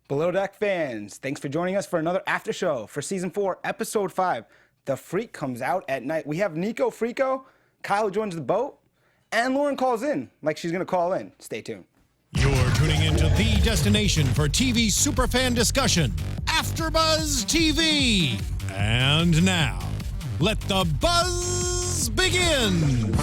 Below Deck fans, thanks for joining us for another after show for Season 4, Episode 5. The Freak comes out at night. We have Nico Freako, Kyle joins the boat, and Lauren calls in, like she's going to call in. Stay tuned. You're tuning into the destination for TV superfan discussion, AFTERBUZZ TV. And now, let the buzz begin.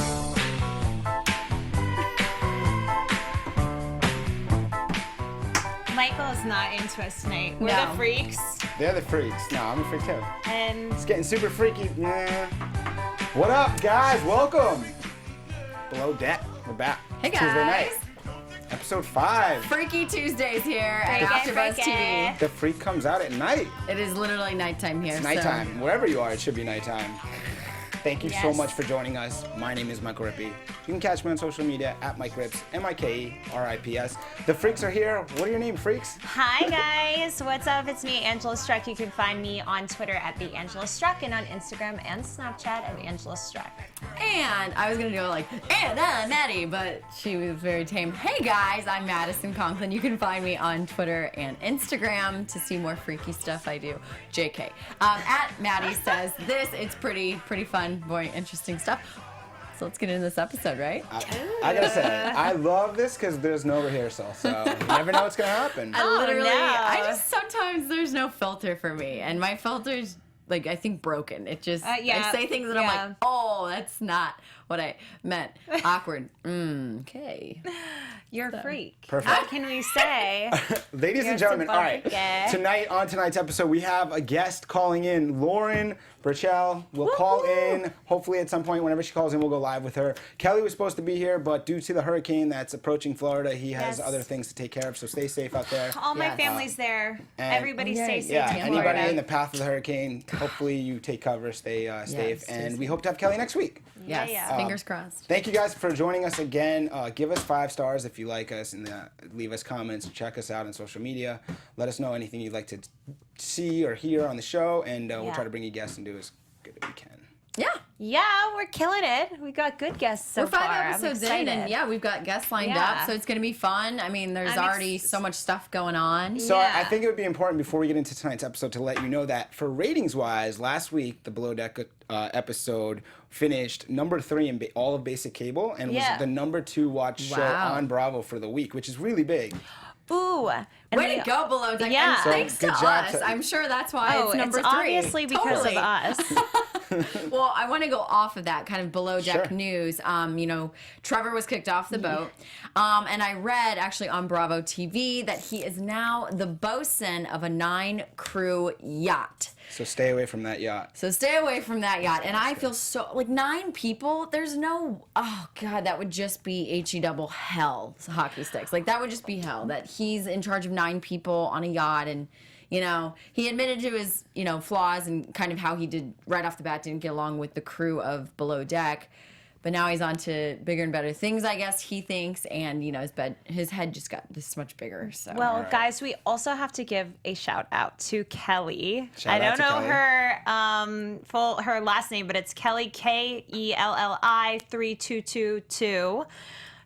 Michael's not into us tonight. We're the freaks. They're the freaks. No, I'm a freak too. And It's getting super freaky. What up, guys? Welcome. Below Deck. We're back. Hey, guys. Tuesday night. Episode 5. Freaky Tuesdays here at Freaky, AFTERBUZZ freaky. TV. The Freak comes out at night. It is literally nighttime here. It's nighttime. Wherever you are, it should be nighttime. Thank you so Yes. much for joining us. My name is Michael Rippe. You can catch me on social media at Mike Rips, MikeRips. The Freaks are here. What are your name, Freaks? hi guys, what's up? It's me, Angela Struck. You can find me on Twitter at the Angela Struck and on Instagram and Snapchat at Angela Struck. And I was going to go like, and I'm Maddie, but she was very tame. Hey guys, I'm Madison Conklin. You can find me on Twitter and Instagram to see more freaky stuff I do. JK. At Maddie says this. It's pretty fun, boy, interesting stuff. So let's get into this episode, right? I gotta say, I love this because there's no rehearsal, so you never know what's gonna happen. I just sometimes there's no filter for me, and my filter's like I think broken. It just yeah, I say things and I'm like, oh, that's not what I meant. Awkward. Okay. You're a freak. Perfect. What can we say? Ladies and You're gentlemen, all right. symbolic. On tonight's episode, we have a guest calling in. Lauren Burchell will call in. Hopefully, at some point, whenever she calls in, we'll go live with her. Kelly was supposed to be here, but due to the hurricane that's approaching Florida, he has Yes. other things to take care of. So stay safe out there. All my Yes. family's there. and- Everybody stay safe. Yeah, in anybody Florida. in the path of the hurricane, hopefully you take cover, stay safe, stay and safe. we hope to have Kelly next week. Yes. Yeah. Fingers crossed. Thank you guys for joining us again. Give us 5 stars if you like us, and leave us comments. Check us out on social media. Let us know anything you'd like to see or hear on the show, and we'll try to bring you guests and do as good as we can. Yeah. Yeah, we're killing it. We got good guests so We're 5 far. I'm episodes in, and excited. we've got guests lined Yeah. up, so it's going to be fun. I mean, there's I'm already so much stuff going on. So Yeah. I think it would be important before we get into tonight's episode to let you know that for ratings-wise, last week the Below Deck episode finished number 3 in all of basic cable and was the number 2 watched show Wow. on Bravo for the week, which is really big. Ooh. And Way to go, Below Deck. Yeah. And So thanks to good job us. to- I'm sure that's why Oh, it's number 3. obviously because Totally. of us. Well, I want to go off of that kind of below deck Sure. news. Trevor was kicked off the boat. And I read actually on Bravo TV that he is now the bosun of a 9-crew yacht. So stay away from that yacht. So stay away from that yacht. And I feel so, like 9 people, there's no, oh God, that would just be HE double hell, hockey sticks. Like that would just be hell that he's in charge of 9 people on a yacht. And, he admitted to his, flaws and kind of how he did right off the bat, didn't get along with the crew of Below Deck. But now he's on to bigger and better things, I guess he thinks. And, his head just got this much bigger. So. Well, guys, we also have to give a shout out to Kelly. Shout I out don't to know her last name, but it's Kelly KELLI 3222.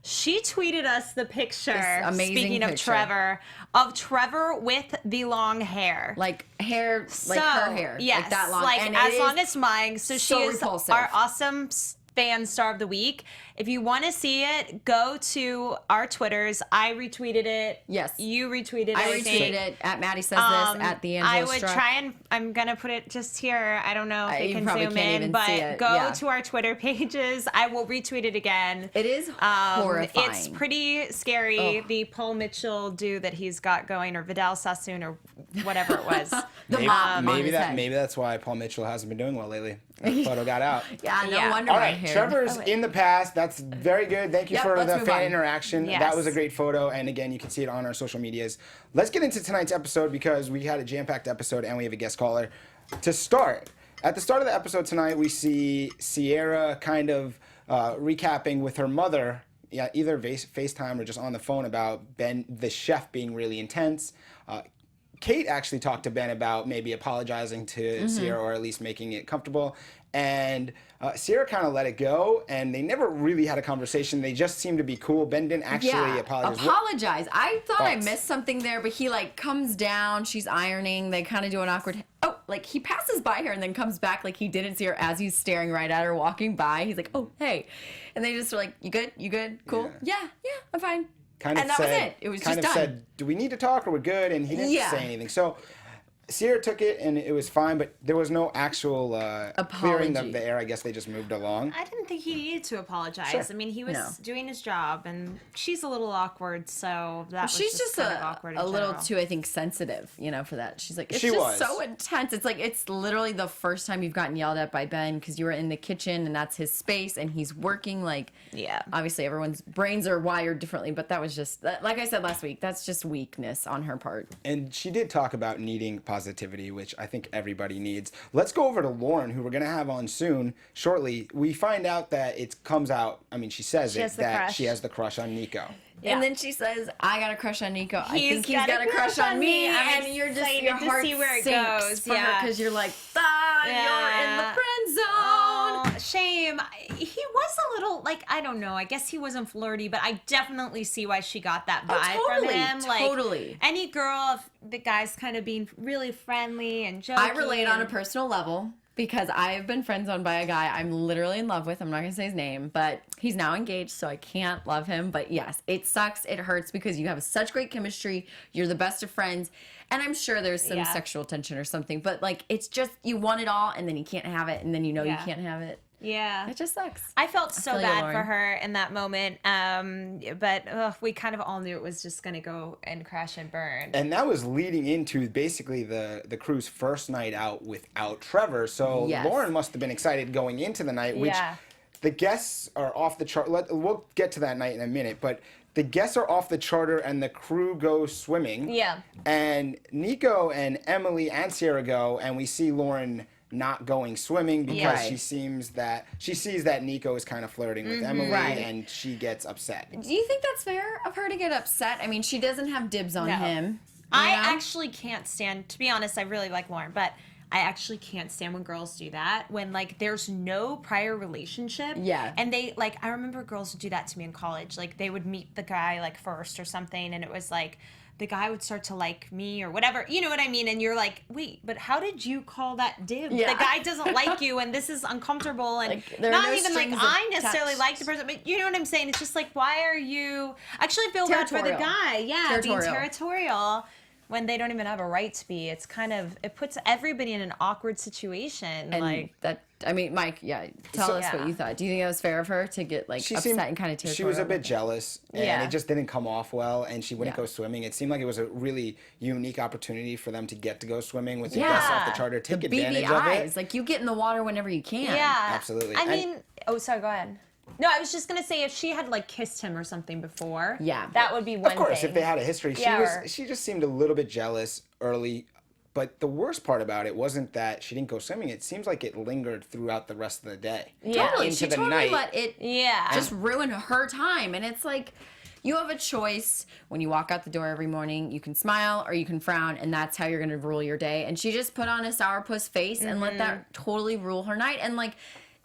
She tweeted us the picture. This amazing speaking picture. of Trevor with the long hair. Like hair, like her hair. Yes, Like that long. like And as it long is as mine. So she so is repulsive. our awesome fan star of the week. If you want to see it, go to our Twitters. I retweeted it. Yes. You retweeted it. I think. retweeted it at Maddie Says This, at the Angela I would Struck. try and I'm gonna put it just here. I don't know if they You can probably zoom can't in, even but see it, go yeah. to our Twitter pages. I will retweet it again. It is horrifying. It's pretty scary. The Paul Mitchell do that he's got going, or Vidal Sassoon, or whatever it was. The mop on Maybe his head. maybe that's why Paul Mitchell hasn't been doing well lately. That photo got out. Yeah, no Yeah. wonder All my right, hair. Trevor's in the past. That's very good. Thank you Yep, for let's the move fan on. interaction. Yes. That was a great photo. And again, you can see it on our social medias. Let's get into tonight's episode because we had a jam-packed episode and we have a guest caller. To start, at the start of the episode tonight, we see Sierra kind of recapping with her mother, either FaceTime or just on the phone, about Ben, the chef, being really intense. Kate actually talked to Ben about maybe apologizing to Sierra, or at least making it comfortable. And Sierra kind of let it go, and they never really had a conversation. They just seemed to be cool. Ben didn't actually apologize. I thought I Thoughts? missed something there, but he like comes down, she's ironing, they kind of do an awkward, like he passes by her and then comes back like he didn't see her as he's staring right at her walking by. He's like, oh, hey. And they just were like, you good? You good? Cool? Yeah, I'm fine. Kind of and that said, was it. It was kind just of done. said, do we need to talk or we're good? And he didn't say anything. So Sierra took it and it was fine, but there was no actual clearing of the air. I guess they just moved along. I didn't think he needed to apologize. Sure. I mean, he was doing his job, and she's a little awkward, so that was She's just kind of awkward in a little general. too, I think, sensitive, for that. She's like, it's She just was. so intense. It's like, it's literally the first time you've gotten yelled at by Ben because you were in the kitchen and that's his space and he's working. Like, obviously everyone's brains are wired differently, but that was just, like I said last week, that's just weakness on her part. And she did talk about needing positivity, which I think everybody needs. Let's go over to Lauren, who we're going to have on soon, shortly. We find out that it comes out, I mean, she says She has the that crush. she has the crush on Nico. Yeah. And then she says, I got a crush on Nico. I He's think he's got a crush on me. I'm And you're just, excited your to heart see where it sinks goes. for her because you're like, you're in the friend zone. Oh, shame. He was a little, I don't know. I guess he wasn't flirty, but I definitely see why she got that vibe totally, from him. totally. Any girl, if the guy's kind of being really friendly and joking. I relate on a personal level because I have been friend zoned by a guy I'm literally in love with. I'm not going to say his name, but he's now engaged, so I can't love him. But yes, it sucks. It hurts because you have such great chemistry. You're the best of friends. And I'm sure there's some sexual tension or something. But, it's just you want it all, and then you can't have it, and then you know you can't have it. Yeah. It just sucks. I felt so feel you, bad Lauren. for her in that moment. But we kind of all knew it was just going to go and crash and burn. And that was leading into basically the crew's first night out without Trevor. So Yes. Lauren must have been excited going into the night, which the guests are off the chart. We'll get to that night in a minute, but the guests are off the charter and the crew goes swimming. Yeah. And Nico and Emily and Sierra go, and we see Lauren not going swimming because Right. she sees that Nico is kind of flirting with Emily, Right. and she gets upset. Do you think that's fair of her to get upset? I mean, she doesn't have dibs on No. him. I you know? actually can't stand, to be honest, I really like Lauren, but I actually can't stand when girls do that, when there's no prior relationship. Yeah. And they I remember girls would do that to me in college. They would meet the guy first or something, and it was the guy would start to like me or whatever. You know what I mean? And you're like, wait, but how did you call that dib? Yeah. The guy doesn't like you, and this is uncomfortable, and there are not no even strings I necessarily attached. like the person, but you know what I'm saying? It's just why are you? Actually, I feel bad for the Territorial. guy. Yeah, being Territorial. territorial when they don't even have a right to be. It's it puts everybody in an awkward situation. And Mike, tell us what Yeah. you thought. Do you think it was fair of her to get upset and kind of territorial? She was a bit jealous, and Yeah. it just didn't come off well, and she wouldn't Yeah. go swimming. It seemed like it was a really unique opportunity for them to get to go swimming with the Yeah. guests off the charter. Take advantage of BBIs, it. you get in the water whenever you can. Yeah, Absolutely. I And- mean, sorry, go ahead. No, I was just gonna say if she had kissed him or something before, Yeah. that would be one Of course, thing. if they had a history, Yeah, she just seemed a little bit jealous early. But the worst part about it wasn't that she didn't go swimming. It seems like it lingered throughout the rest of the day. Yeah. Totally. Into She the totally night. let it Yeah. just ruin her time. And it's you have a choice when you walk out the door every morning. You can smile or you can frown, and that's how you're going to rule your day. And she just put on a sourpuss face and let that totally rule her night. And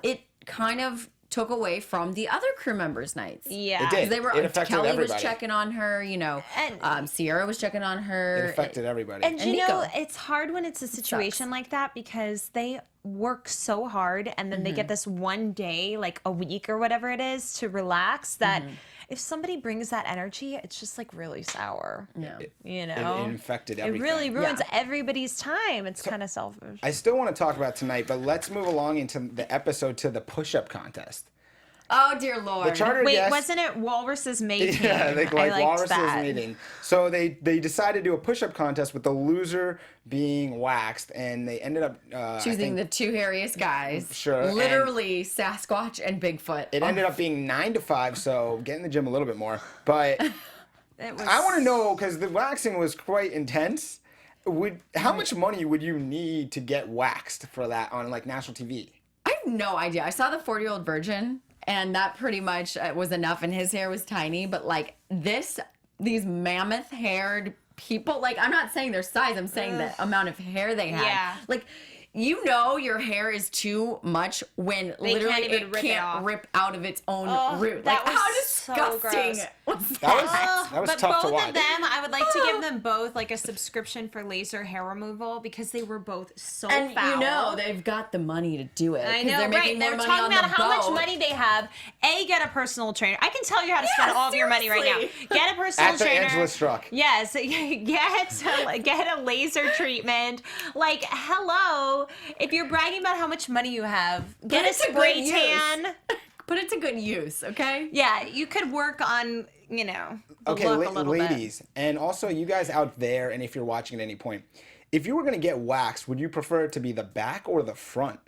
it kind of took away from the other crew members' nights. Yeah. It did. They were It affected Kelly everybody. was checking on her, And- Sierra was checking on her. It affected everybody. And you Nico. know, it's hard when it's a situation like that because they work so hard and then they get this one day, a week or whatever it is, to relax that if somebody brings that energy, it's just really sour. Yeah. You know? It infected It everything. really ruins Yeah. everybody's time. It's kind of selfish. I still want to talk about tonight, but let's move along into the episode to the push-up contest. Oh, dear Lord. The charter Wait, guests, wasn't it Walrus's mating? yeah, I liked walruses that. meeting. So they decided to do a push-up contest with the loser being waxed, and they ended up Choosing the two hairiest guys. Sure, Literally Sasquatch and Bigfoot. It ended up being 9 to 5, so get in the gym a little bit more. But It was, I want to know, because the waxing was quite intense. How much money would you need to get waxed for that on national TV? I have no idea. I saw the 40-year-old virgin, and that pretty much was enough, and his hair was tiny, but these mammoth-haired people, like, I'm not saying their size, I'm saying the amount of hair they had. Yeah. Like, you know your hair is too much when literally it can't rip out of its own root. Like, how disgusting was that? That was but tough to both watch. of them, I would like to give them both like a subscription for laser hair removal because they were both so And foul. you know they've got the money to do it. I 'cause know, they're making right? more They're money talking on about the how much boat. money they have. Get a personal trainer. I can tell you how to spend all of your money right now. seriously. Get a personal At the trainer. Angela Struck. Yes, get a laser treatment. Like, hello, if you're bragging about how much money you have, get a it to spray good use. tan. Put it to good use, okay? Yeah, you could work on, the Okay, look a little bit. ladies, and also you guys out there, and if you're watching at any point, if you were going to get waxed, would you prefer it to be the back or the front?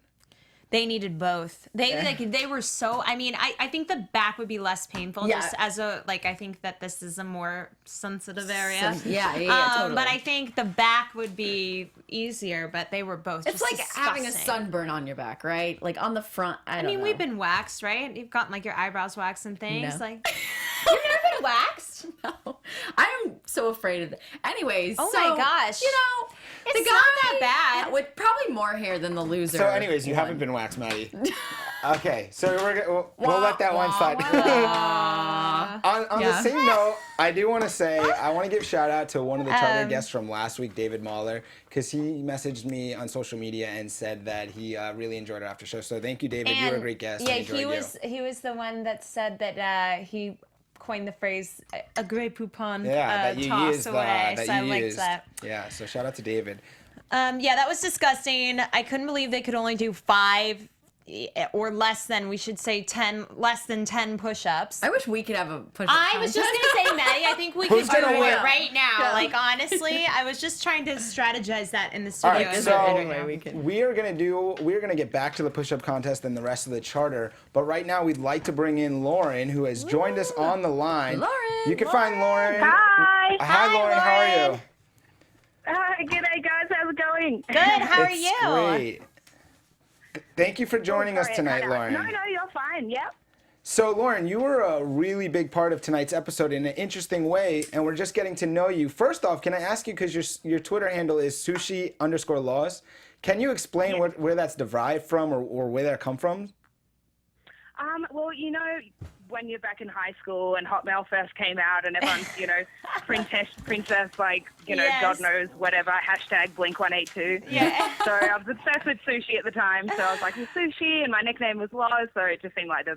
They needed both. They were so. I mean, I think the back would be less painful. Yeah. Just as I think that this is a more sensitive area. Yeah, totally. But I think the back would be easier. But they were both. It's just like having a disgusting. sunburn on your back, right? Like on the front. I don't know. We've been waxed, right? You've gotten like your eyebrows waxed and things. No. Like, you've never been waxed? No. I'm so afraid of that. Anyways, Oh so, my gosh. the It's guy not that bad. with probably more hair than the loser. So, anyways, you haven't been waxed, Maddie. Okay, so we'll let that one slide. On the same note, I do want to say, I want to give shout out to one of the charter guests from last week, David Mahler, because he messaged me on social media and said that he really enjoyed our after show. So thank you, David. You were a great guest. Yeah, I enjoyed he was the one that said that he coined the phrase "a great poupon that you toss used, away." that So I you liked used. that. Yeah, so shout out to David. Yeah, that was disgusting. I couldn't believe they could only do 5 or less than, we should say 10, less than 10 push-ups. I wish we could have a push-up. I was just going to say, Maddie, I think we could Who's do gonna it win? right now. Yeah. Like, honestly, I was just trying to strategize that in the All studio. right, as so an interview. we're gonna get back to the push-up contest and the rest of the charter. But right now, we'd like to bring in Lauren, who has joined us on the line. Lauren, You can find Lauren. Hi. Hi, Lauren. How are you? Hi, g'day guys, how's it going? Good, how are It's you? great. Thank you for joining us Sorry, tonight, cut out. Lauren. No, you're fine. Yep. So, Lauren, you were a really big part of tonight's episode in an interesting way, and we're just getting to know you. First off, can I ask you, because your Twitter handle is sushi_laws, can you explain where that's derived from or where that come from? Well, when you're back in high school and Hotmail first came out and everyone's, princess, like, Yes. God knows, whatever, hashtag Blink-182. Yeah. So I was obsessed with sushi at the time. So I was like, well, sushi, and my nickname was Loz, so it just seemed like the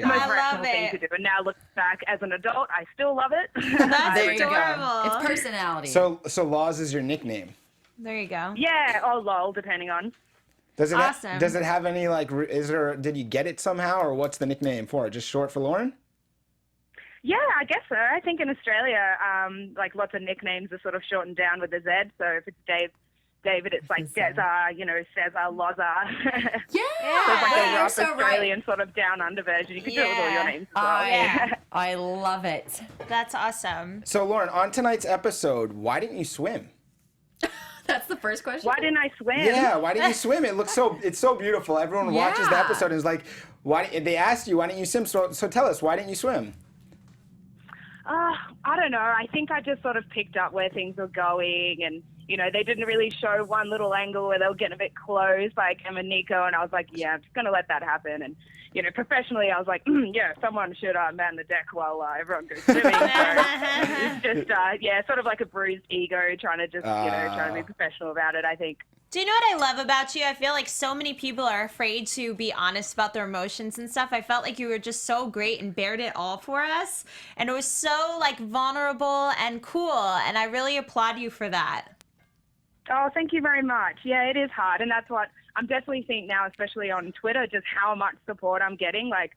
most I love rational thing it. to do. And now looking back as an adult, I still love it. That's There you go. adorable. It's personality. So Laws is your nickname. There you go. Yeah, or lol, depending on. Does it Awesome. does it have any did you get it somehow, or what's the nickname for? Just short for Lauren? Yeah, I guess so. I think in Australia, like lots of nicknames are sort of shortened down with a Z. So if it's David, it's like Deza, Cesar, Loza. yeah, It's like a you're rough so Australian sort of down under version. You can do it with all your names. as well. Yeah. I love it. That's awesome. So Lauren, on tonight's episode, why didn't you swim? That's the first question. Why didn't I swim? Yeah, why didn't you swim? It's so beautiful. Everyone watches the Yeah. episode and is like, they asked you, why didn't you swim? So tell us, why didn't you swim? I don't know. I think I just sort of picked up where things were going, and they didn't really show one little angle where they were getting a bit close, like Em and Nico, and I was like, yeah, I'm just gonna let that happen. And professionally, I was like, yeah, someone should man the deck while everyone goes swimming. So it's just sort of like a bruised ego, trying to just trying to be professional about it, I think. Do you know what I love about you? I feel like so many people are afraid to be honest about their emotions and stuff. I felt like you were just so great and bared it all for us. And it was so like vulnerable and cool. And I really applaud you for that. Oh, thank you very much. Yeah, it is hard. And that's what I'm definitely seeing now, especially on Twitter, just how much support I'm getting. Like,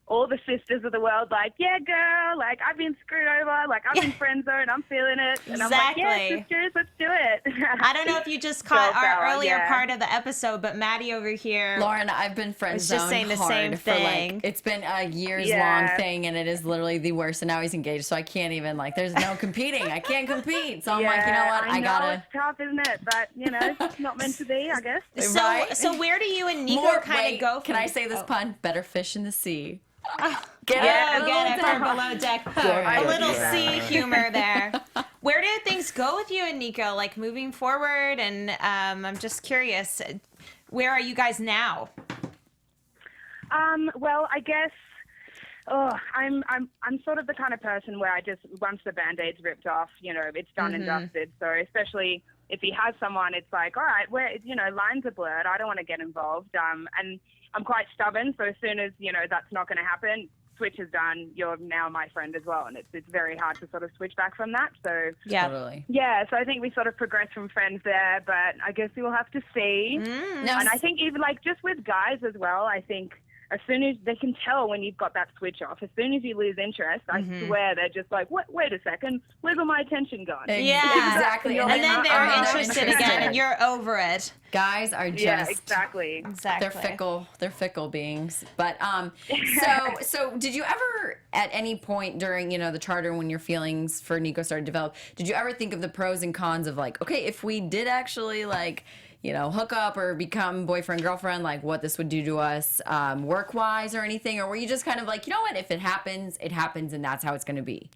all the sisters of the world, like, yeah, girl, like, I've been screwed over, like, I've been friend zoned, I'm feeling it. And I'm like, yeah, Exactly. sisters, let's do it. I don't know if you just caught Girl our power, earlier yeah. part of the episode, but Maddie over here. Lauren, I've been friend was just zoned saying the hard same for thing. like, it's been a years Yeah. long thing, and it is literally the worst. And now he's engaged, so I can't even there's no competing. I can't compete. So I'm like, you know what? I know gotta. it's tough, isn't it? But, it's not meant to be, I guess. So, Right? so where do you and Nico More, kind wait, of go from? Can I say this pun? Better fish in the sea. Get it for Below below deck. Go A ahead. little Yeah. sea humor there. Where do things go with you and Nico, like moving forward? And I'm just curious, where are you guys now? Well, I guess I'm sort of the kind of person where I just, once the Band-Aid's ripped off, you know, it's done and dusted. So especially if he has someone, it's like, all right, lines are blurred. I don't want to get involved. And I'm quite stubborn. So as soon as, you know, that's not going to happen, switch is done. You're now my friend as well. And it's very hard to sort of switch back from that. So Yeah. Totally. yeah, so I think we sort of progressed from friends there, but I guess we will have to see. Now, And I think even like just with guys as well, I think as soon as they can tell when you've got that switch off, as soon as you lose interest, I swear they're just like, wait a second, where's all my attention gone? Yeah. Exactly. And then they're not interested again, and you're over it. Guys are just Yeah, exactly. Exactly. they're fickle beings. But so did you ever at any point during, you know, the charter when your feelings for Nico started to develop, did you ever think of the pros and cons of like, okay, if we did actually like, you know, hook up or become boyfriend, girlfriend, like what this would do to us work-wise or anything? Or were you just kind of like, you know what, if it happens, and that's how it's going to be?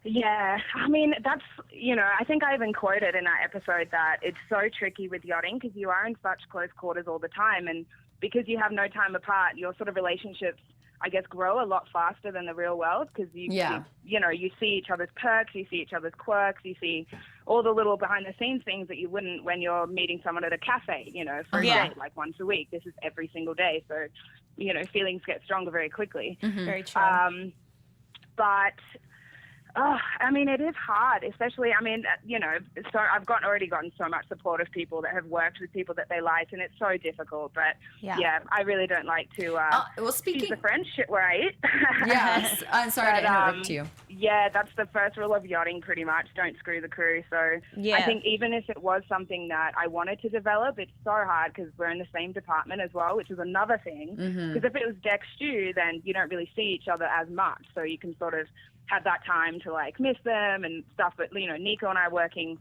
Yeah, I mean, that's, you know, I think I even quoted in that episode that it's so tricky with yachting because you are in such close quarters all the time. And because you have no time apart, your sort of relationships, I guess, grow a lot faster than the real world because you know, you see each other's perks, you see each other's quirks, you see all the little behind-the-scenes things that you wouldn't when you're meeting someone at a cafe, you know, for a date, like once a week. This is every single day. So, you know, feelings get stronger very quickly. Very true. But I mean, it is hard, especially, I mean, you know, so I've already gotten so much support of people that have worked with people that they like, and it's so difficult. But yeah I really don't like to well, speaking use the French shit where I eat. Yes, I'm sorry to interrupt you. Yeah, that's the first rule of yachting, pretty much. Don't screw the crew. So I think even if it was something that I wanted to develop, it's so hard because we're in the same department as well, which is another thing. Because if it was deck stew, then you don't really see each other as much. So you can sort of have that time to like miss them and stuff. But, you know, Nico and I are working,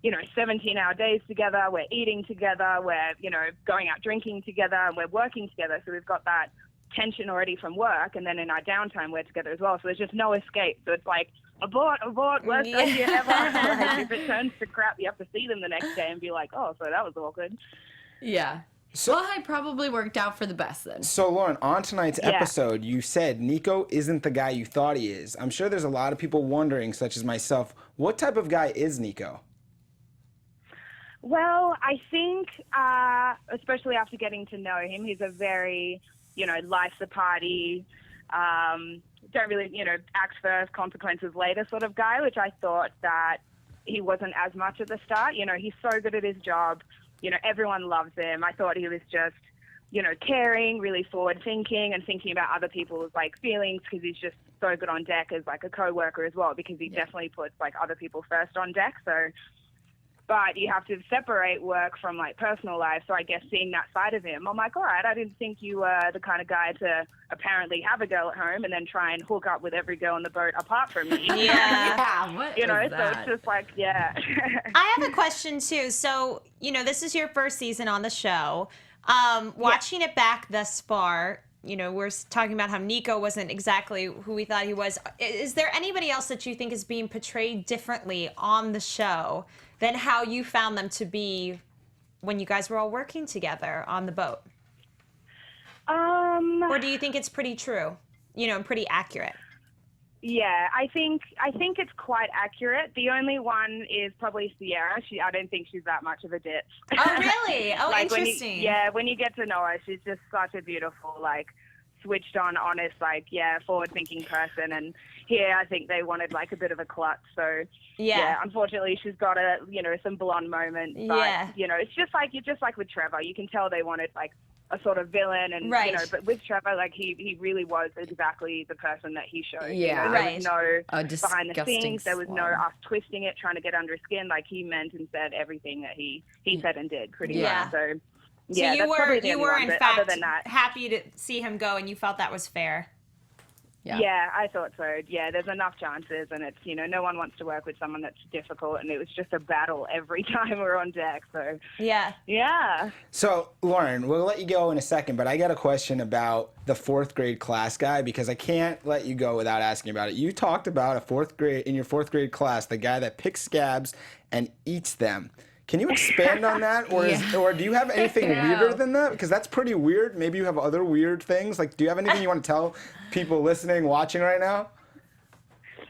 you know, 17-hour days together. We're eating together. We're, you know, going out drinking together, and we're working together. So we've got that tension already from work, and then in our downtime we're together as well. So there's just no escape. So it's like abort, worst idea ever. Like, if it turns to crap, you have to see them the next day and be like, oh, so that was awkward. Yeah. So, well, I probably worked out for the best then. So, Lauren, on tonight's episode, you said Nico isn't the guy you thought he is. I'm sure there's a lot of people wondering, such as myself, what type of guy is Nico? Well, I think, especially after getting to know him, he's a very, you know, life's a party, don't really, you know, acts first, consequences later sort of guy, which I thought that he wasn't as much at the start. You know, he's so good at his job. You know, everyone loves him. I thought he was just, you know, caring, really forward-thinking and thinking about other people's, like, feelings because he's just so good on deck as, like, a co-worker as well because he definitely puts, like, other people first on deck. So, but you have to separate work from, like, personal life. So I guess seeing that side of him, I'm like, all right, I didn't think you were the kind of guy to apparently have a girl at home and then try and hook up with every girl on the boat apart from me. What you know, was so that? it's just like, I have a question too. So, you know, this is your first season on the show. Watching it back thus far, you know, we're talking about how Nico wasn't exactly who we thought he was. Is there anybody else that you think is being portrayed differently on the show than how you found them to be when you guys were all working together on the boat? Or do you think it's pretty true, you know, and pretty accurate? Yeah, I think it's quite accurate. The only one is probably Sierra. I don't think she's that much of a ditz. Oh, really? Oh, like interesting. when you get to know her, she's just such a beautiful, like, switched on, honest, like, forward-thinking person. And here, I think they wanted, like, a bit of a klutz. So, unfortunately, she's got some blonde moments. But, you know, it's just like with Trevor. You can tell they wanted, like, a sort of villain, and you know, but with Trevor, like he really was exactly the person that he showed. Yeah, you know, there was no behind the disgusting scenes. There was no us twisting it, trying to get under his skin. Like he meant and said everything that he said and did, pretty much. So you that's probably the were only one, in but fact other than that, happy to see him go, and you felt that was fair. Yeah, I thought so. Yeah, there's enough chances, and it's, no one wants to work with someone that's difficult, and it was just a battle every time we're on deck. So yeah. So Lauren, we'll let you go in a second, but I got a question about the 4th grade class guy, because I can't let you go without asking about it. You talked about in your 4th grade class, the guy that picks scabs and eats them. Can you expand on that, or do you have anything weirder than that? Because that's pretty weird. Maybe you have other weird things. Like, do you have anything you want to tell people listening, watching right now?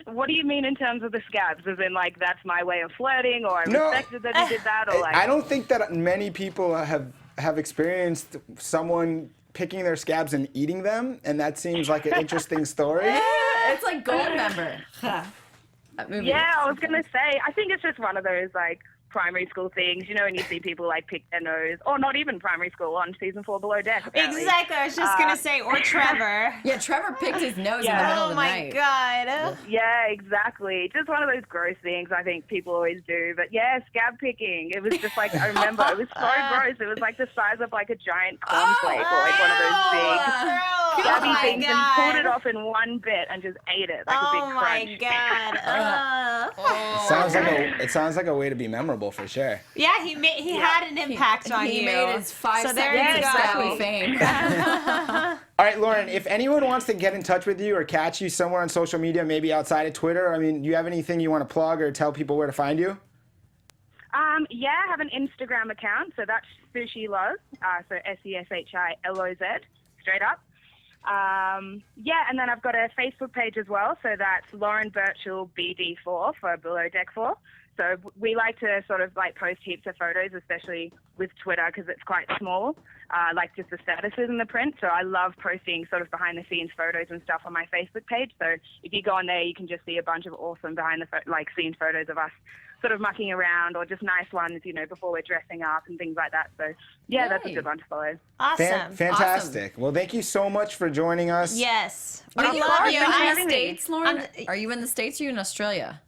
What do you mean in terms of the scabs? As in, like, that's my way of flirting, or I respected that he did that, or like? I don't think that many people have experienced someone picking their scabs and eating them, and that seems like an interesting story. It's like Goldmember. Yeah, I was gonna say. I think it's just one of those like primary school things, and you see people like pick their nose, or not even primary school, on season 4 Below Deck. Apparently. Exactly. I was just gonna say, or Trevor. Yeah, Trevor picked his nose in the middle of the night. Oh my god. Yeah, exactly. Just one of those gross things I think people always do. But yeah, scab picking. It was just like, I remember, it was so gross. It was like the size of like a giant cornflake, or like one of those big scabby things, and he pulled it off in one bit and just ate it like a big crunch. Oh my god. It sounds like a way to be memorable for sure. Yeah, he had an impact on you. He made his 5 So there seconds you of go. scabby fame. All right, Lauren, if anyone wants to get in touch with you or catch you somewhere on social media, maybe outside of Twitter, I mean, do you have anything you want to plug or tell people where to find you? Yeah, I have an Instagram account, so that's Sushi Loz, so SESHILOZ, straight up. Yeah, and then I've got a Facebook page as well, so that's Lauren Birchall BD4 for Below Deck 4. So we like to sort of like post heaps of photos, especially with Twitter because it's quite small, like just the statuses in the print. So I love posting sort of behind the scenes photos and stuff on my Facebook page. So if you go on there, you can just see a bunch of awesome behind the scenes photos of us sort of mucking around, or just nice ones, before we're dressing up and things like that. So yeah, that's a good one to follow. Awesome. Fantastic. Well, thank you so much for joining us. Yes. We love you. Thanks for Are you in having the me. States, Lauren? Are you in the States or are you in Australia?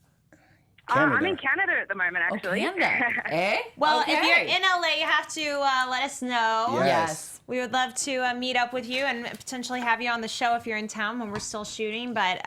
I'm in Canada at the moment, actually. Canada. Eh? Well, Okay. if you're in LA, you have to let us know. Yes. We would love to meet up with you and potentially have you on the show if you're in town when we're still shooting. But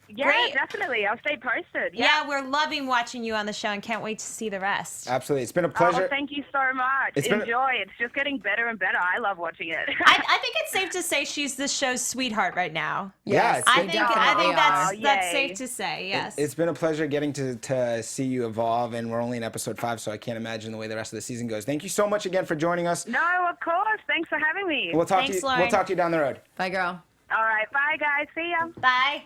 Yeah, great. definitely. I'll stay posted. Yeah, we're loving watching you on the show and can't wait to see the rest. Absolutely. It's been a pleasure. Oh, thank you so much. Enjoy. It's just getting better and better. I love watching it. I think it's safe to say she's the show's sweetheart right now. Yeah, I it's think definitely that's Yay. safe to say. Yes. It's been a pleasure getting to see you evolve, and we're only in episode 5, so I can't imagine the way the rest of the season goes. Thank you so much again for joining us. No, of course. Thanks for having me. We'll talk Thanks, to you. Lauren. We'll talk to you down the road. Bye, girl. All right. Bye, guys. See ya. Bye.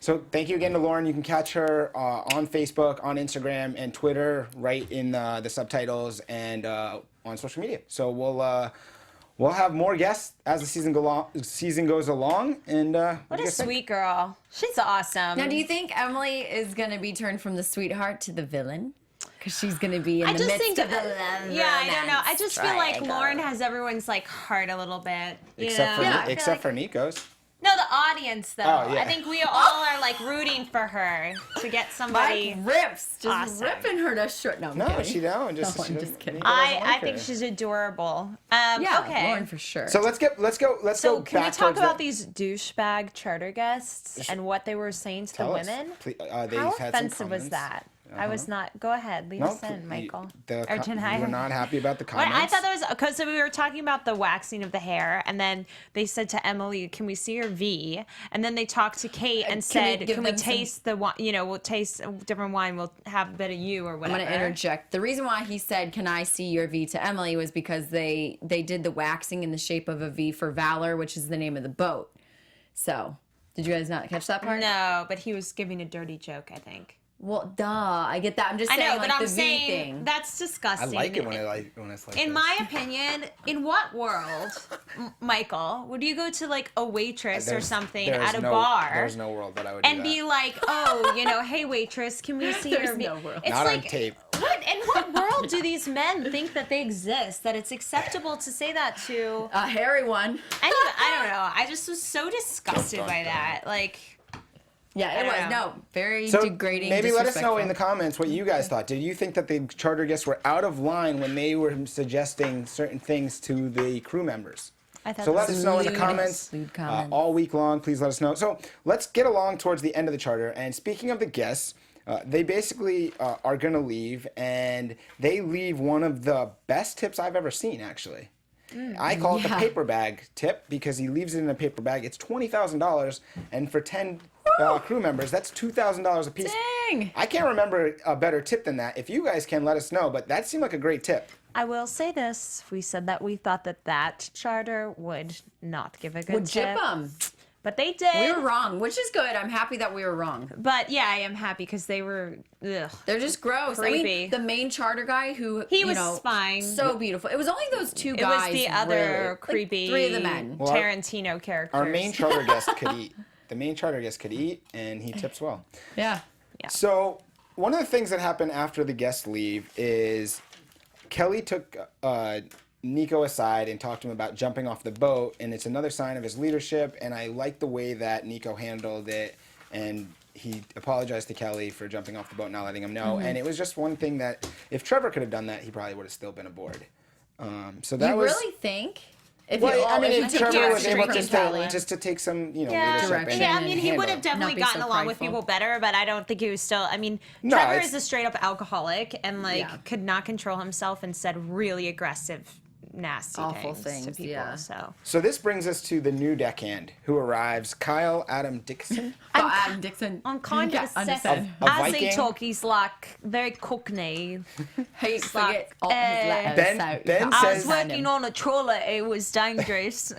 So thank you again to Lauren. You can catch her on Facebook, on Instagram, and Twitter, right in the subtitles and on social media. So we'll have more guests as the season goes along. And What a sweet girl. She's awesome. Now, do you think Emily is going to be turned from the sweetheart to the villain? Because she's going to be in the midst of the love. Yeah, I don't know. I just feel like triangle. Lauren has everyone's like heart a little bit. except for Nico's. No, the audience though. Oh, yeah. I think we all are like rooting for her to get somebody. Mike rips, just awesome. ripping her to short. No, I'm No, kidding. she don't. I'm just kidding. I think she's adorable. Yeah, okay. Lauren for sure. So let's go. So can we back talk towards about the- these douchebag charter guests and what they were saying to the Tell us. women? Please, they How had some offensive was comments. that? I was not. Go ahead, lead No, us in, Michael. you Or were not happy about the Well, comments. I thought that was because we were talking about the waxing of the hair, and then they said to Emily, "Can we see your V?" And then they talked to Kate and Can we said, give "Can we them some- taste the wine? We'll taste a different wine. We'll have a bit of you or I'm whatever." going to interject. The reason why he said, "Can I see your V?" to Emily was because they did the waxing in the shape of a V for Valor, which is the name of the boat. So, did you guys not catch that part? No, but he was giving a dirty joke, I think. Well, duh. I get that. I'm just I saying, know, like but I'm the V saying thing. that's I disgusting. like it when it's like. In this. my opinion, in what world, Michael, would you go to like a waitress or There's- something there's at a no- bar There's no world that I would and do be that. like, oh, hey waitress, can we see your There's V? no world. It's Not on like, tape. In what world do these men think that they exist? That it's acceptable to say that to? A hairy one. I don't know. I just was so disgusted by that. Like. Yeah, I it don't was. know. No, very So degrading. maybe let us know in the disrespectful. comments what you guys thought. Did you think that the charter guests were out of line when they were suggesting certain things to the crew members? I thought So let that us know in the Lewd- comments lewd comments. all week long. Please let us know. So let's get along towards the end of the charter. And speaking of the guests, they basically are going to leave, and they leave one of the best tips I've ever seen, actually. I call it the paper bag tip because he leaves it in a paper bag. It's $20,000, and for 10 crew members, that's $2,000 a piece. Dang. I can't remember a better tip than that. If you guys can, let us know, but that seemed like a great tip. I will say this. We said that we thought that charter would not give a good Would tip. jip them. But they did. We were wrong, which is good. I'm happy that we were wrong. But yeah, I am happy because they were, ugh. They're just gross. I Creepy. mean, the main charter guy who He you was know, fine. so beautiful. It was only those two It guys. was the other really. Like, creepy 3 of the men. Well, Tarantino characters. Our main charter guest could eat. The main charter guest could eat, and he tips well. Yeah. So one of the things that happened after the guests leave is Kelly took Nico aside and talked to him about jumping off the boat, and it's another sign of his leadership, and I like the way that Nico handled it, and he apologized to Kelly for jumping off the boat, not letting him know, and it was just one thing that if Trevor could have done that, he probably would have still been aboard. So that You was... really think? If Well, you I mean, if you if took Trevor was direction able from just Kelly. to take some, leadership Direction. Yeah, I and mean, he would have handle it. definitely Not be gotten so along with prideful. people better, but I don't think he was still. I mean, No, Trevor it's- is a straight up alcoholic and Yeah. could not control himself and said really aggressive, nasty Awful to things, people. yeah. So this brings us to the new deckhand who arrives, Kyle Adam Dixon. Adam Dixon. I'm kind Yeah, of obsessed. understand. A As Viking? he talk, he's like very cockney. Hey, like, forget all his letters. Ben- so you Ben can't I was says- understand working him. on a trawler. It was dangerous.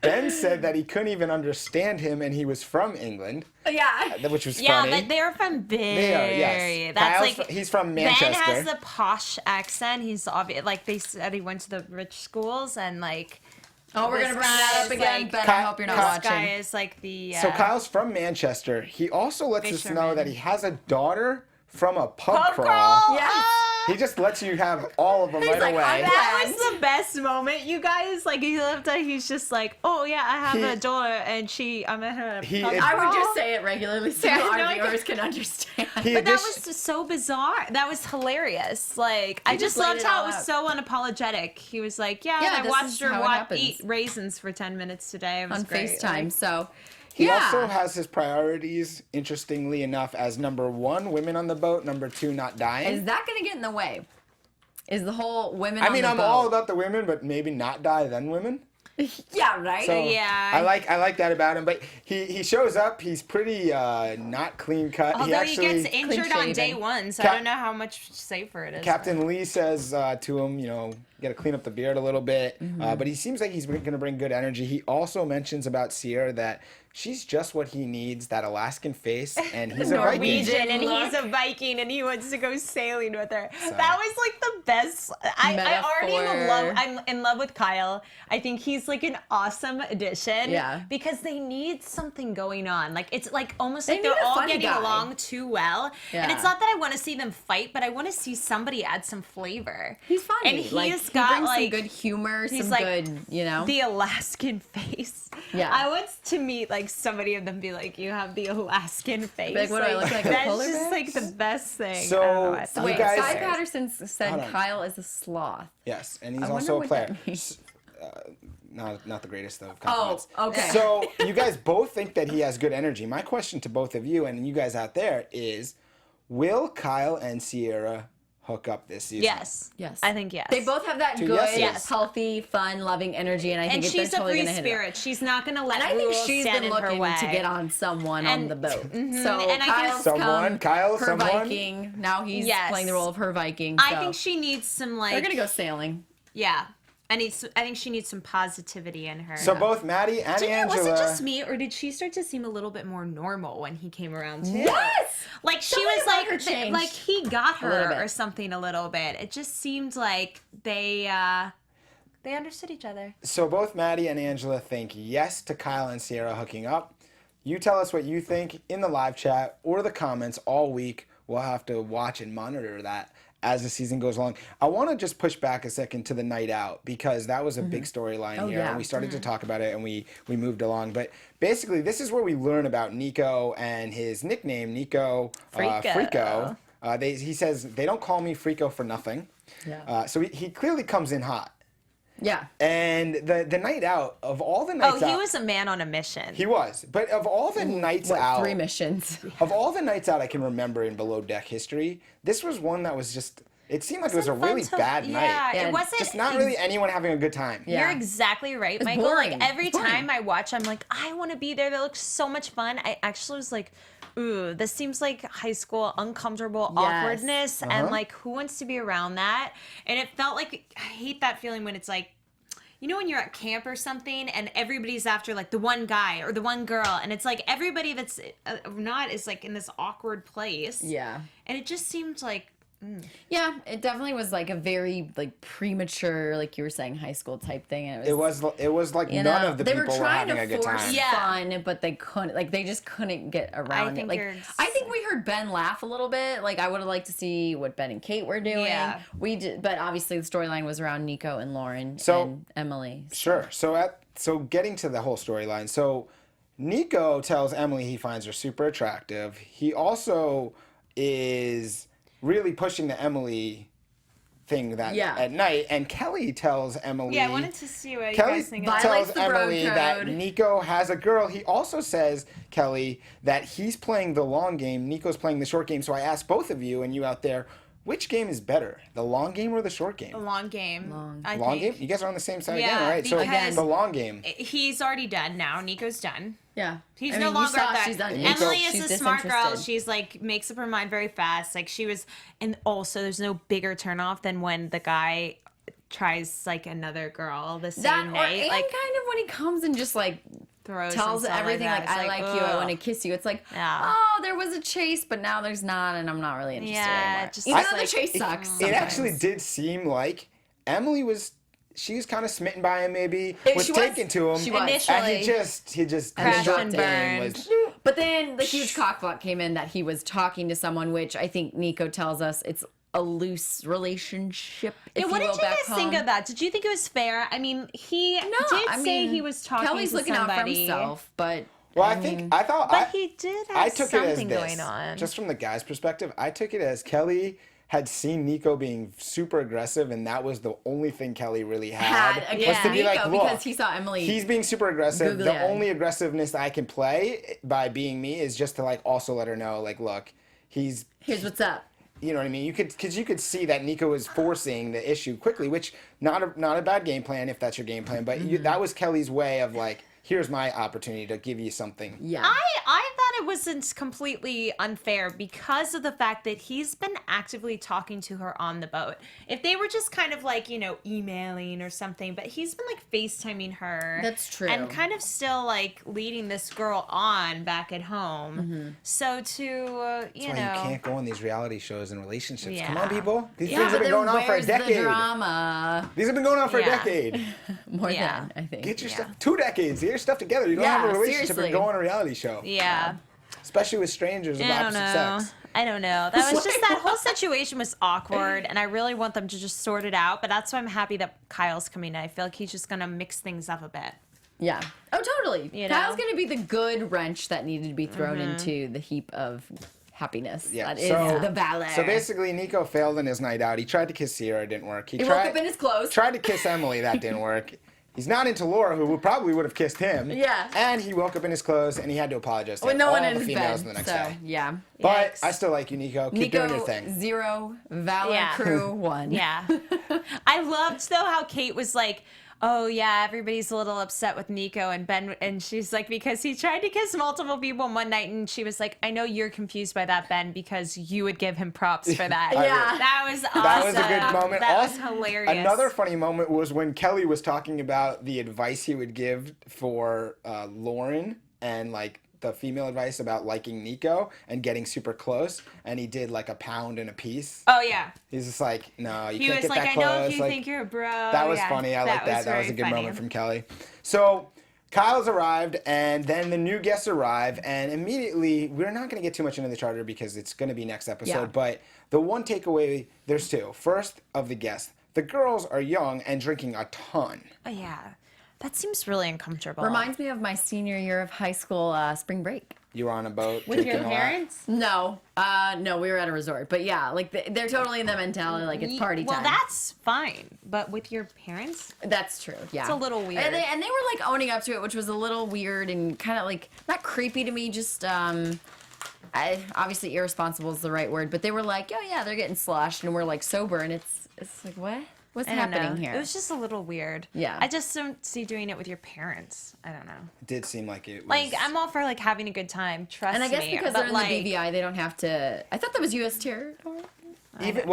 Ben said that he couldn't even understand him, and he was from England, Yeah. which was Yeah, funny. but they're from They are, yes. very. That's Kyle's like he's from Ben Manchester. has the posh accent. He's obvious. Like they said, he went to the rich schools, and like. Oh, we're this gonna bring that guy up is, again, like- Ben. I Ky- hope you're not Ky- This guy watching. is like the. So Kyle's from Manchester. He also lets us know Fisherman. that he has a daughter from a pub Pub crawl. crawl. Yes. He just lets you have all of them right like, away. I'm That was the best moment, you guys. Like he left out, he's just like, "Oh yeah, I have He- a daughter, and I met her." At a He- pub it- I would crawl." just say it regularly so Yeah, no, our I viewers can understand. He But that addi- was just so bizarre. That was hilarious. Like I just just laid loved it how all it was out. so unapologetic. He was like, "Yeah, Yeah, I this watched is her how it happens. eat raisins for 10 minutes today. It was on great." FaceTime. Like, So He yeah. also has his priorities, interestingly enough, as number 1, women on the boat, number 2, not dying. Is that gonna get in the way? Is the whole women I on mean, the I'm boat? all about the women, but maybe not die then women. Yeah, right? So Yeah. I like that about him. But he shows up. He's pretty not clean cut. Although he actually, gets injured on day clean-shaven. 1, so Cap- I don't know how much safer it is. Captain Lee says to him, you got to clean up the beard a little bit. But he seems like he's going to bring good energy. He also mentions about Sierra that she's just what he needs, that Alaskan face, and he's a Viking. Norwegian, and look. he's a Viking, and he wants to go sailing with her. That was like the best. I already Metaphor. I'm in love with Kyle. I think he's like an awesome addition. Yeah. Because they need something going on. Like it's like almost They like need they're a all funny getting guy. along too well. Yeah. And it's not that I want to see them fight, but I want to see somebody add some flavor. He's funny. And he's like, got he brings like some good humor, he's some like good, the Alaskan face. Yeah. I want to meet like somebody of them be like, you have the Alaskan face. Like, what do I look like, a That's polar just bear? like the best thing. So, I don't know, I thought you Wait, it was guys- Sky hilarious. Patterson Hold said on. Kyle is a sloth. Yes, and he's I also a wonder what player. that means. Not the greatest of compliments. Oh, okay. So you guys both think that he has good energy. My question to both of you and you guys out there is, will Kyle and Sierra hook up this season? Yes. Yes. I think yes. They both have that Two good, yeses. healthy, fun, loving energy, and I think And they're she's a totally free going to hit it. spirit. She's not going to let And I think rules she's stand been in her looking way. to get on someone on And- the boat. mhm, So and I think- Kyle's Someone, come, Kyle, her someone? Viking. Now he's Yes. playing the role of her Viking. I so think she needs some like. they're going to go sailing. Yeah. I think she needs some positivity in her. So both Maddie and Angela. Was it just me, or did she start to seem a little bit more normal when he came around too? Yes! Like she Something was about like, her changed. like he got A little her bit. or something a little bit. It just seemed like they understood each other. So both Maddie and Angela think yes to Kyle and Sierra hooking up. You tell us what you think in the live chat or the comments all week. We'll have to watch and monitor that as the season goes along. I want to just push back a second to the night out because that was a big storyline here, yeah. and we started to talk about it and we moved along. But basically, this is where we learn about Nico and his nickname, Nico Freako. He says they don't call me Freako for nothing. Yeah. So he clearly comes in hot. Yeah. And the night out, of all the nights Oh, out. he was a man on a mission. He was. But of all the nights What, out. 3 missions? Of all the nights out I can remember in Below Deck history, this was one that was just. It seemed like it was a really bad night. Yeah, it wasn't. Just not really anyone having a good time. You're Yeah. exactly right, It's Michael. boring. Like every It's boring. time I watch, I'm like, I want to be there. That looks so much fun. I actually was like, ooh, this seems like high school uncomfortable Yes. awkwardness, and like, who wants to be around that? And it felt like I hate that feeling when it's like, you know, when you're at camp or something and everybody's after like the one guy or the one girl, and it's like everybody that's not is like in this awkward place. Yeah. And it just seemed like. Yeah, it definitely was like a very like premature, like you were saying, high school type thing. And It was like you none know, of the they people were were trying having a to good force time. Yeah. fun, but they couldn't. Like they just couldn't get around think it. Like you're I think we heard Ben laugh a little bit. Like I would have liked to see what Ben and Kate were doing. Yeah. We did, but obviously the storyline was around Nico and Lauren So- and Emily. Sure. So getting to the whole storyline. So Nico tells Emily he finds her super attractive. He also is really pushing the Emily thing that Yeah. at night, and Kelly tells Emily. Yeah, I wanted to see what you Kelly guys think. Violates tells the bro Emily that code. Nico has a girl. He also says, Kelly, that he's playing the long game. Nico's playing the short game. So I ask both of you and you out there, which game is better, the long game or the short game? A long game. I Long think. game? You guys are on the same side Yeah, again, all right? So because- the long game. He's already done now. Nico's done. Yeah, He's I no mean, you longer saw that. she's done. Nico- Emily is She's a smart girl. disinterested. She's like makes up her mind very fast. Like she was, and also there's no bigger turnoff than when the guy tries like another girl the same that, or, night. and Like kind of when he comes and just like throws tells himself everything that. like, It's I like you, I ugh. want to kiss you. It's like, Yeah. oh, there was a chase, but now there's not, and I'm not really interested Yeah, anymore. just Even it's though the like- chase sucks. It actually sometimes. did seem like Emily was. She was kind of smitten by him, maybe. Was she was. taken to him. She was. Initially. And he just Crashed short and game burned. was- But then the huge cockblock came in that he was talking to someone, which I think Nico tells us it's a loose relationship. Yeah, if what you did will, you back guys think home. of that? Did you think it was fair? I mean, he No, did I say mean, he was talking Kelly's to looking somebody. out for himself, but Well, I thought. But he did have I took it as something this, going on. just from the guy's perspective. I took it as Kelly had seen Nico being super aggressive, and that was the only thing Kelly really had was against to be Nico like, look, because he saw Emily. he's being super aggressive. Googly The eyed. only aggressiveness that I can play by being me is just to like also let her know, like, look, he's. Here's what's up. You know what I mean? You could see that Nico was forcing the issue quickly, which not a bad game plan if that's your game plan, but that was Kelly's way of like, here's my opportunity to give you something. Yeah. I thought it wasn't completely unfair because of the fact that he's been actively talking to her on the boat. If they were just kind of like, you know, emailing or something, but he's been like FaceTiming her. That's true. And kind of still like leading this girl on back at home. So to, you That's why know. you can't go on these reality shows and relationships. Come Yeah. on, people. These Yeah, things have but been then going on for a where's the decade. drama? These have been going on for a Yeah. decade. More Yeah. than I think. Get your stuff. 2 decades. Get your stuff together. You don't Yeah, have a relationship seriously. and go on a reality show. Yeah. Especially with strangers of I don't opposite know. sex. I don't know. That was just that whole situation was awkward, and I really want them to just sort it out. But that's why I'm happy that Kyle's coming in. I feel like he's just gonna mix things up a bit. Yeah. Oh, totally. You Kyle's know? going to be the good wrench that needed to be thrown into the heap of happiness. Yeah. That is So- the ballet. So basically, Nico failed in his night out. He tried to kiss Sierra. It didn't work. he woke up in his clothes. Tried to kiss Emily. That didn't work. He's not into Laura, who probably would have kissed him. Yeah. And he woke up in his clothes, and he had to apologize to With no all one in the his females bed. the next So, day. yeah. But Yikes. I still like you, Nico. Keep Nico, doing your thing. 0, Valor Yeah. Crew 1. Yeah. I loved though how Kate was like, oh yeah, everybody's a little upset with Nico and Ben, and she's like, because he tried to kiss multiple people in one night, and she was like, I know you're confused by that, Ben, because you would give him props for that. Yeah. That was awesome. That was a good moment. That was Also, hilarious. Another funny moment was when Kelly was talking about the advice he would give for Lauren and like the female advice about liking Nico and getting super close, and he did like a pound and a piece. Oh yeah. He's just like, no, you He can't was get like, that I close. know if you Like, think you're a bro. that was Yeah, funny. I like that. That was very a good funny. moment from Kelly. So Kyle's arrived, and then the new guests arrive, and immediately we're not going to get too much into the charter because it's going to be next episode. Yeah. But the one takeaway, there's two. First, of the guests, the girls are young and drinking a ton. Oh yeah. That seems really uncomfortable. Reminds me of my senior year of high school spring break. You were on a boat With your kicking off. parents? No, no, we were at a resort, but yeah, like they're totally in the mentality like it's party time. Well, that's fine. But with your parents? That's true. Yeah, It's a little weird. And they were like owning up to it, which was a little weird and kind of like not creepy to me. Just obviously irresponsible is the right word, but they were like, oh yeah, they're getting sloshed, and we're like sober, and it's like what? What's I don't happening know. here? It was just a little weird. Yeah. I just don't see doing it with your parents. I don't know. It did seem like it was... Like, I'm all for, like, having a good time. Trust me. And I guess because but, they're in like, the BVI, they don't have to. I thought that was U.S. territory. Even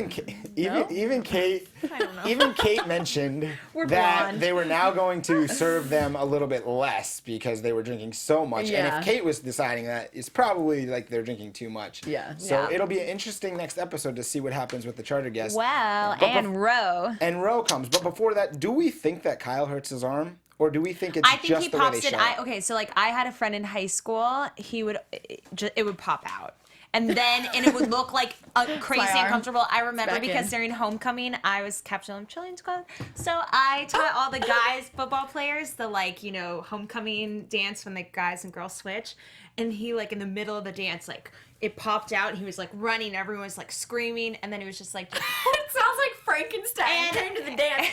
Kate I don't know. even Kate mentioned We're that blonde. they were now going to serve them a little bit less because they were drinking so much. And Yeah. if Kate was deciding that, it's probably like they're drinking too much. Yeah. So Yeah. it'll be an interesting next episode to see what happens with the charter guest. Well, But and Roe. And Roe comes. But before that, do we think that Kyle hurts his arm? Or do we think it's I think just he the way pops they it. show it? Okay, so like I had a friend in high school. It would pop out, and it would look like crazy arm. uncomfortable. I remember back because in. during homecoming, I was captain of children's club, so I taught all the guys football players the homecoming dance when the guys and girls switch, and he like in the middle of the dance it popped out. And he was like running, everyone was like screaming, and then he was just like. It sounds like Frankenstein And- came to the dance.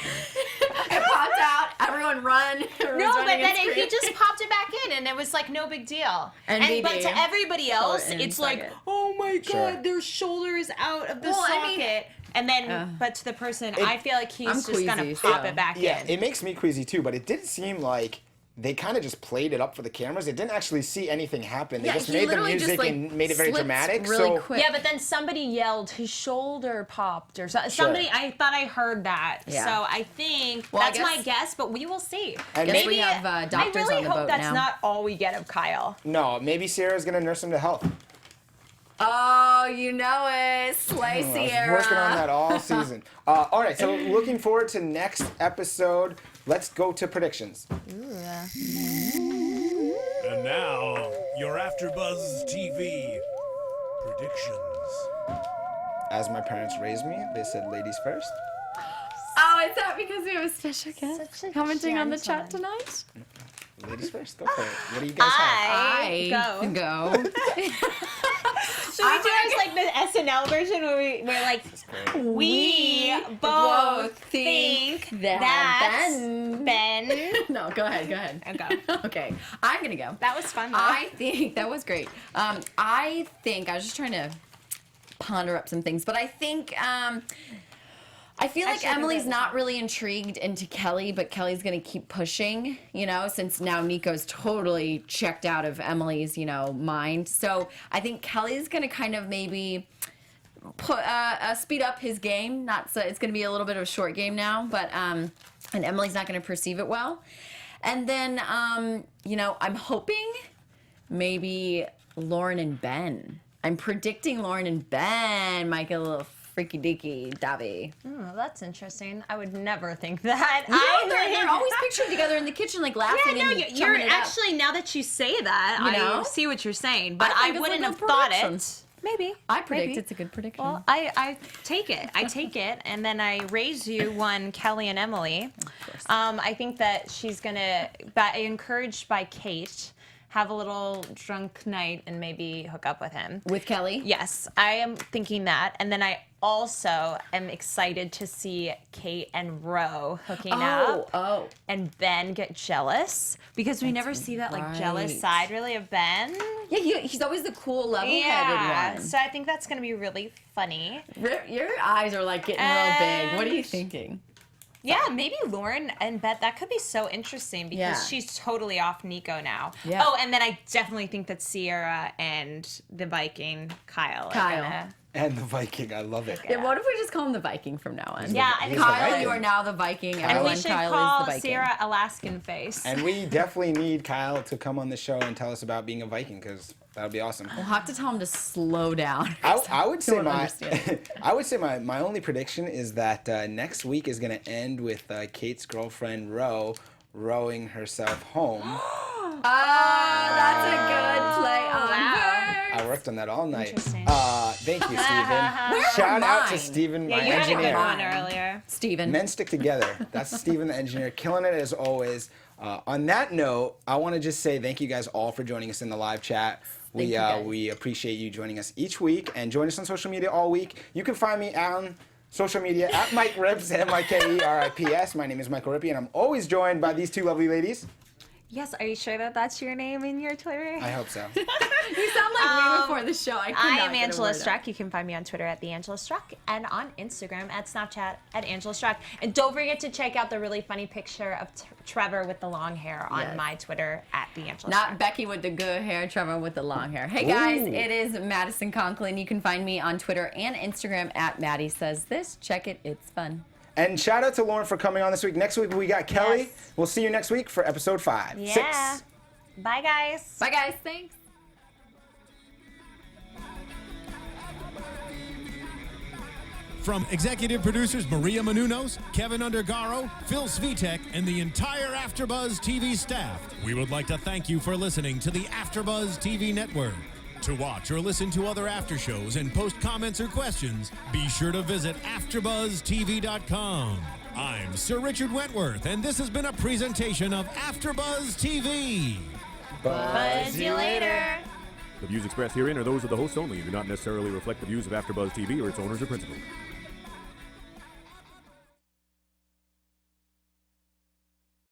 It popped out. Everyone run. No, but then he just popped it back in, and it was like no big deal. NBD. But to everybody else, in it's like, socket. oh my god, Sure. their shoulder is out of the Well, I socket. mean- and then, but to the person, I feel like he's I'm just gonna queasy, pop so- it back Yeah, in. it makes me queasy too, but it did seem like they kind of just played it up for the cameras. They didn't actually see anything happen. They Yeah, just he made the literally music just, like, and made it very slipped dramatic. really so quick. Yeah, but then somebody yelled his shoulder popped or something. Somebody, I thought I heard that. Yeah. So I think Well, I that's my guess- guess, but we will see. And Guess maybe we have doctors I really on the hope boat that's now. not all we get of Kyle. no, maybe Sierra's gonna nurse him to health. Oh, you know it. Slay I was Sierra. working on that all season. All right, so looking forward to next episode. Let's go to predictions. And now, your AfterBuzz TV predictions. As my parents raised me, they said ladies first. Oh, is that because we have a special guest Such a commenting on the chat gentleman. tonight? Ladies first, go for it. What do you guys have? I go. Should we do it like the SNL version where we're like, we both think that Ben. No, go ahead. Okay. Okay, I'm gonna go. That was fun though. I think that was great. I was just trying to ponder up some things, but I think I feel like Actually, I think Emily's that was not really intrigued into Kelly, but Kelly's gonna keep pushing, since now Nico's totally checked out of Emily's, mind. So I think Kelly's gonna kind of maybe put speed up his game. Not so it's gonna be a little bit of a short game now, but and Emily's not gonna perceive it well. And then I'm hoping maybe Lauren and Ben. I'm predicting Lauren and Ben might get a little freaky deaky dabby. Oh, that's interesting. I would never think that. They're always pictured together in the kitchen, like laughing Yeah, no, and you're chumming it up. actually, now that you say that, You know? I see what you're saying, but I I, think it's a wouldn't good have thought prediction. it. Maybe. I predict maybe. it's a good prediction. Well, I take it. I take it, and then I raise you one Kelly and Emily. I think that she's gonna, encouraged by Kate, have a little drunk night and maybe hook up with him. With Kelly? Yes, I am thinking that, and then I also am excited to see Kate and Ro hooking up. Oh. And Ben get jealous because we never see that jealous right. side really of Ben. Yeah, he's always the cool, level-headed one. So I think that's gonna be really funny. Your eyes are like getting real big. What are you And- thinking? Yeah, maybe Lauren and Beth, that could be so interesting because Yeah. she's totally off Nico now. Yeah. Oh, and then I definitely think that Sierra and the Viking Kyle. Are gonna, And the Viking, I love it. Yeah, what if we just call him the Viking from now on? Yeah, He's and the Kyle, Viking. you are now the Viking, and and we should Kyle call is the Viking. Sierra Alaskan Face. And we definitely need Kyle to come on the show and tell us about being a Viking because that would be awesome. We'll have to tell him to slow down. I would say don't understand. my only prediction is that next week is going to end with Kate's girlfriend Ro rowing herself home. That's a good play on Wow. I worked on that all night. Interesting. Thank you, Steven. Where Shout are out to mine? Steven, Yeah, my you had a engineer. good one earlier. Steven. Men stick together. That's Steven, the engineer, killing it as always. On that note, I want to just say thank you guys all for joining us in the live chat. We appreciate you joining us each week, and join us on social media all week. You can find me on social media at Mike Rips, MikeRips. My name is Michael Rippe, and I'm always joined by these two lovely ladies. Yes, are you sure that that's your name in your Twitter? I hope so. You sound like me before the show. I am Angela Struck. You can find me on Twitter at @TheAngelaStruck and on Instagram at Snapchat at Angela Struck. And don't forget to check out the really funny picture of Trevor with the long hair on my Twitter at @TheAngelaStruck. Not Becky with the good hair, Trevor with the long hair. Hey guys, it is Madison Conklin. You can find me on Twitter and Instagram at Maddie Says This. Check it, it's fun. And shout out to Lauren for coming on this week. Next week we got Kelly. Yes. We'll see you next week for episode 5. Yeah. 6. Bye, guys. Bye guys, thanks. From executive producers Maria Menounos, Kevin Undergaro, Phil Svitek, and the entire AfterBuzz TV staff, we would like to thank you for listening to the AfterBuzz TV network. To watch or listen to other after shows and post comments or questions, be sure to visit AfterBuzzTV.com. I'm Sir Richard Wentworth, and this has been a presentation of AfterBuzz TV. Buzz you later. The views expressed herein are those of the hosts only and do not necessarily reflect the views of AfterBuzz TV or its owners or principals.